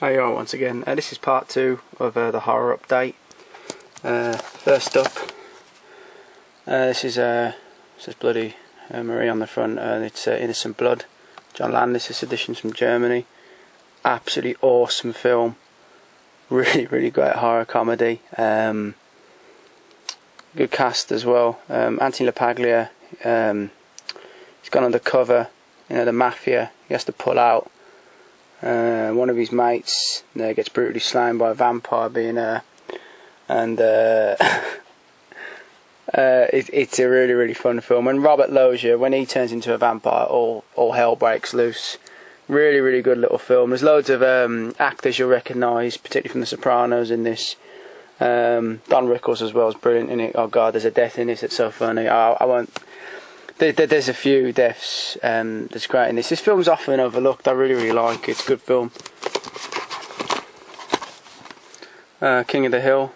Hi you are once again. This is part 2 of the horror update. First up, this is says Bloody Marie on the front. It's Innocent Blood, John Landis' edition from Germany. Absolutely awesome film. Really great horror comedy. Good cast as well. Anthony LaPaglia, he's gone undercover. You know, the mafia. He has to pull out. One of his mates gets brutally slain by a vampire, it's a really fun film. And Robert Loggia, when he turns into a vampire, all hell breaks loose. Really good little film. There's loads of actors you'll recognise, particularly from The Sopranos in this. Don Rickles as well is brilliant in it. Oh god, there's a death in this. It's so funny. I won't. There's a few deaths that's great in this. This film's often overlooked. I really like it. It's a good film. King of the Hill.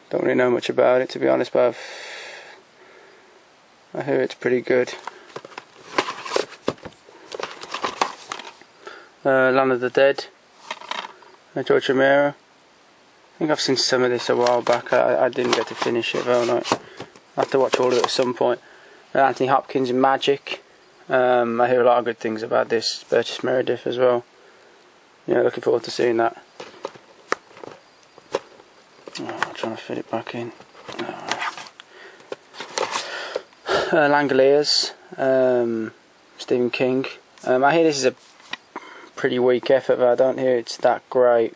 Don't really know much about it, to be honest, but I hear it's pretty good. Land of the Dead. George Romero. I think I've seen some of this a while back. I didn't get to finish it, though. I have to watch all of it at some point. Anthony Hopkins in Magic. I hear a lot of good things about this. Burgess Meredith as well. Yeah, looking forward to seeing that. I'm trying to fit it back in. Langoliers. Stephen King. I hear this is a pretty weak effort, but I don't hear it's that great.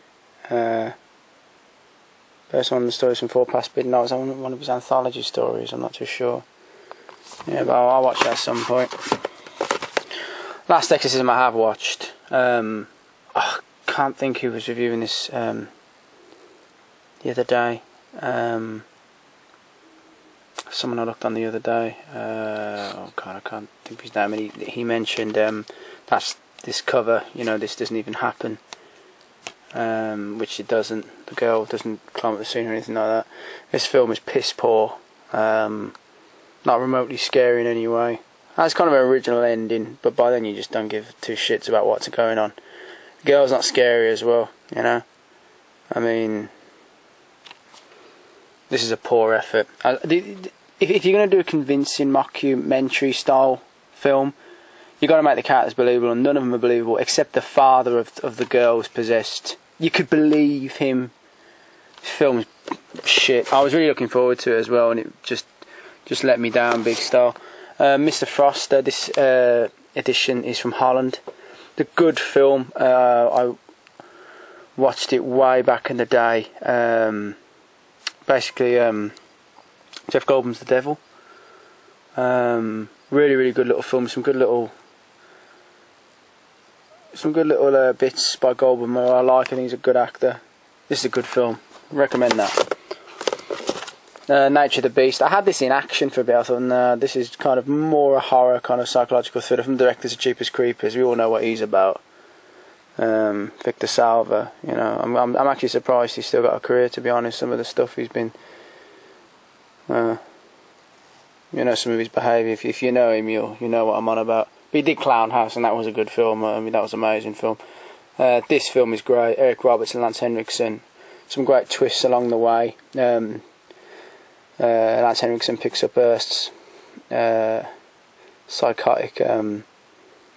First one of the stories from Four Past Midnight. It was one of his anthology stories. I'm not too sure. Yeah, but I'll watch that at some point. Last Exorcism I have watched. I can't think who was reviewing this the other day. Someone I looked on the other day. Oh god, I can't think of his name. And he mentioned that's this cover. You know, this doesn't even happen. Which it doesn't. The girl doesn't climb up the ceiling or anything like that. This film is piss poor. Not remotely scary in any way. It's kind of an original ending, but by then you just don't give two shits about what's going on. The girl's not scary as well, you know. I mean, this is a poor effort. If you're going to do a convincing mockumentary style film, you've got to make the characters believable, and none of them are believable except the father of the girl who's possessed. You could believe him. This film's shit. I was really looking forward to it as well, and it just let me down big style. Mr. Frost, this edition is from Holland. The good film. I watched it way back in the day. Basically, Jeff Goldblum's the devil. Really good little film. Some good little bits by Goldblum I like. I think he's a good actor. This is a good film. Recommend that. Nature of the Beast. I had this in action for a bit. I thought, nah, this is kind of more a horror, kind of psychological thriller from the directors of Jeepers Creepers. We all know what he's about. Victor Salva. You know, I'm actually surprised he's still got a career. To be honest, some of the stuff he's been. You know, some of his behaviour. If you know him, you know what I'm on about. He did Clown House, and that was a good film. I mean, that was an amazing film. This film is great. Eric Roberts and Lance Henriksen. Some great twists along the way. Lance Henriksen picks up Hearst's psychotic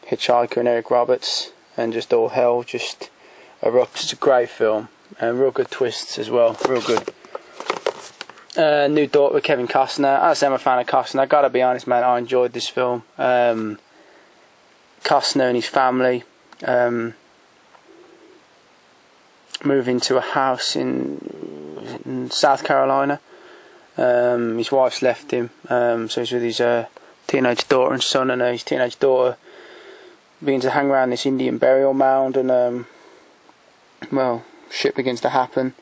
hitchhiker and Eric Roberts, and just all hell just erupts. It's a great film. Real good twists as well. Real good. New Daughter with Kevin Costner. As I'm a fan of Costner, I gotta be honest, man, I enjoyed this film. Costner and his family move into a house in South Carolina. His wife's left him, so he's with his teenage daughter and son, and his teenage daughter begins to hang around this Indian burial mound, and well, shit begins to happen.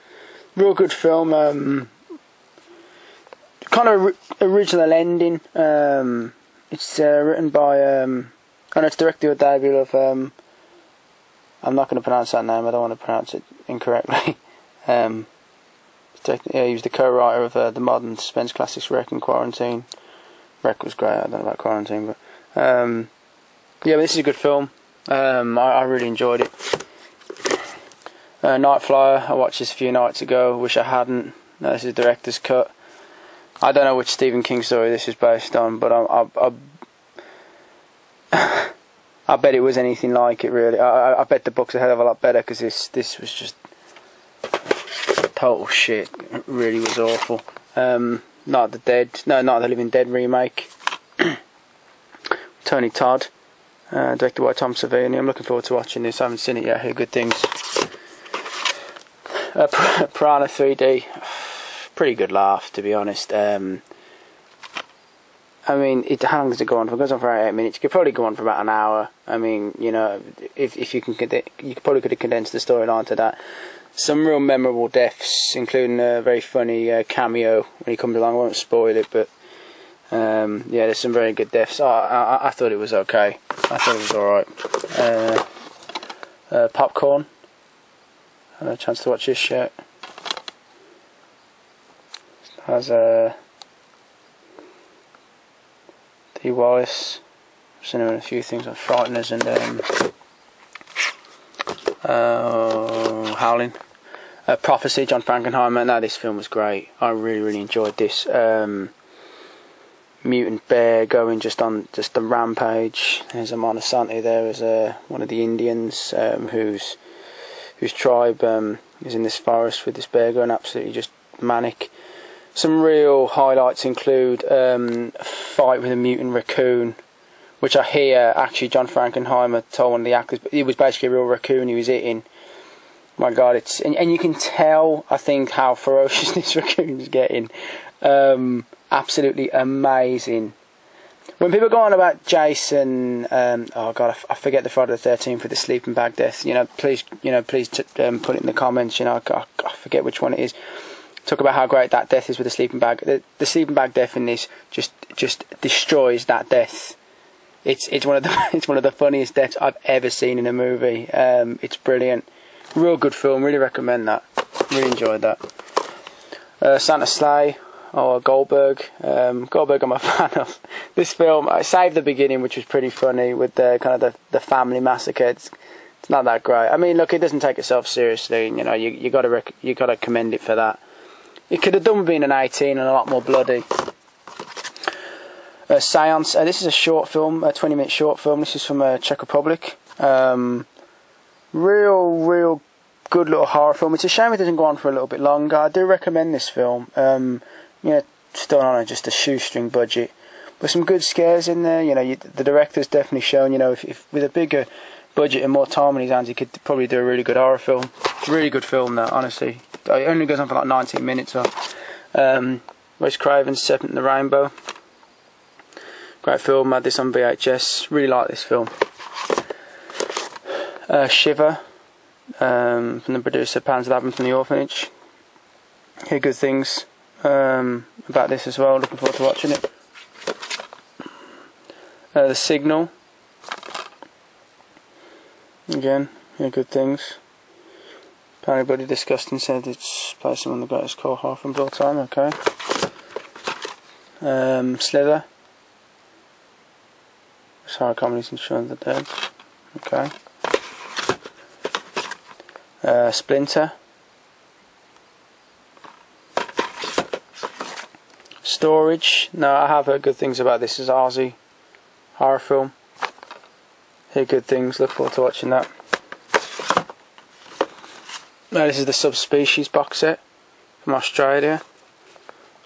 Real good film. Kind of original ending. It's written by and it's directed by debut of I'm not going to pronounce that name. I don't want to pronounce it incorrectly. He was the co-writer of the modern suspense classics Wreck and Quarantine. Wreck was great. I don't know about Quarantine, but yeah, but this is a good film. I really enjoyed it. Night Flyer, I watched this a few nights ago. Wish I hadn't. No, this is the director's cut. I don't know which Stephen King story this is based on, but I bet it was anything like it, really. I bet the book's a hell of a lot better, because this was just total shit. It really was awful. Not the Living Dead remake. Tony Todd, directed by Tom Savini. I'm looking forward to watching this. I haven't seen it yet. I hear good things. Piranha 3D, pretty good laugh, to be honest. I mean, how long does it go on for? It goes on for 8 minutes. It could probably go on for about an hour. I mean, you know, if you can, you probably could have condensed the storyline to that. Some real memorable deaths, including a very funny cameo when he comes along. I won't spoil it, but yeah, there's some very good deaths. I thought it was okay. I thought it was alright. Popcorn. I had a chance to watch this yet. Has Dee Wallace. I've seen him in a few things like Frighteners and Howling. Prophecy, John Frankenheimer. Now this film was great. I really enjoyed this. Mutant bear going just on the rampage. There's a Monsanto there as one of the Indians whose tribe is in this forest with this bear going absolutely just manic. Some real highlights include a fight with a mutant raccoon, which I hear actually John Frankenheimer told one of the actors, but it was basically a real raccoon he was eating. My God, it's and you can tell, I think, how ferocious this raccoon's getting. Absolutely amazing. When people go on about Jason, oh God, I forget the Friday the 13th with the sleeping bag death. Please put it in the comments. I forget which one it is. Talk about how great that death is with the sleeping bag. The sleeping bag death in this just destroys that death. It's one of the funniest deaths I've ever seen in a movie. It's brilliant. Real good film. Really recommend that. Really enjoyed that. Santa Sleigh. Or Goldberg. Goldberg I'm a fan of. This film, I saved the beginning, which was pretty funny, with the kind of the family massacre. It's not that great. I mean, look, it doesn't take itself seriously. You gotta commend it for that. It could have done with being an 18 and a lot more bloody. Seance. This is a short film, a 20-minute short film. This is from Czech Republic. Real good little horror film. It's a shame it doesn't go on for a little bit longer. I do recommend this film. It's done on just a shoestring budget, but some good scares in there. The director's definitely shown. If with a bigger budget and more time on his hands, he could probably do a really good horror film. Really good film, that, honestly. It only goes on for like 19 minutes. Wes Craven's Serpent and the Rainbow. Great film. Had this on VHS. Really like this film. Shiver, from the producer Pan's Labyrinth from the Orphanage. Hear good things about this as well. Looking forward to watching it. The Signal. Again, hear good things. Apparently, Bloody Disgusting said it's placed among the greatest core horror films of all time. Okay. Slither. Horror comedies and Shaun of the Dead. Okay. Splinter. Storage. No, I have heard good things about this. As Aussie horror film. Hear good things. Look forward to watching that. Now this is the Subspecies box set from Australia.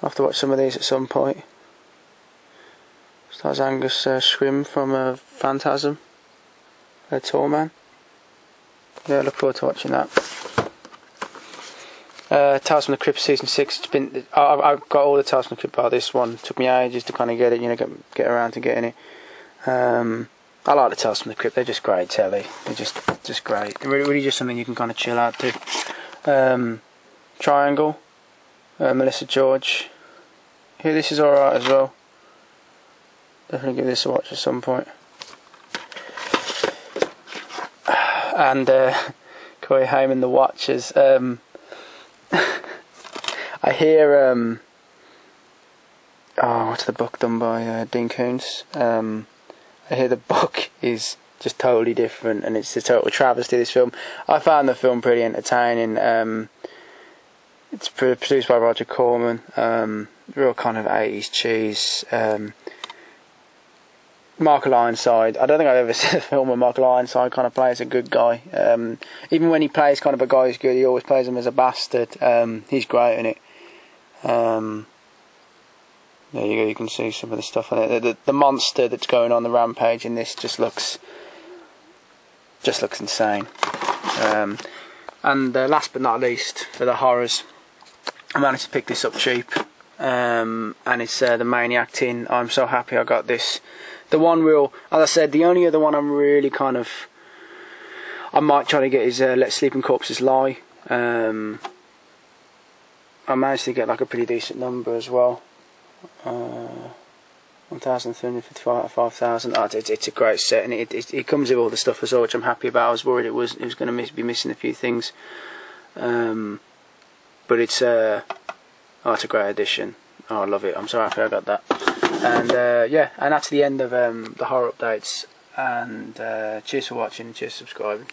I'll have to watch some of these at some point. Stars Angus Swim from Phantasm. Tourman. Yeah, look forward to watching that. Tales from the Crypt season 6. I've got all the Tales from the Crypt bar this one. It took me ages to kind of get it, get around to getting it. I like the Tales from the Crypt. They're just great telly. They're just great. They're really just something you can kind of chill out to. Triangle. Melissa George. Here, this is alright as well. Definitely give this a watch at some point. And Corey Heyman, The Watchers. I hear what's the book done by Dean Koontz? I hear the book is just totally different, and it's a total travesty, this film. I found the film pretty entertaining. It's produced by Roger Corman, real kind of 80s cheese. Michael Ironside, I don't think I've ever seen a film where Michael Ironside kind of plays a good guy. Even when he plays kind of a guy who's good, he always plays him as a bastard. He's great in it. There you go, you can see some of the stuff on it. The monster that's going on the rampage in this just looks insane. And last but not least, for the horrors, I managed to pick this up cheap, and it's the Maniac tin. I'm so happy I got this. The one real, as I said, the only other one I'm really kind of, I might try to get is Let Sleeping Corpses Lie. I managed to get like a pretty decent number as well. 1,355 out of 5,000. Oh, it's a great set, and it comes with all the stuff as well, which I'm happy about. I was worried it was going to be missing a few things, but it's a great addition. Oh, I love it. I'm so happy I got that. And yeah, and that's the end of the horror updates. And cheers for watching, cheers for subscribing.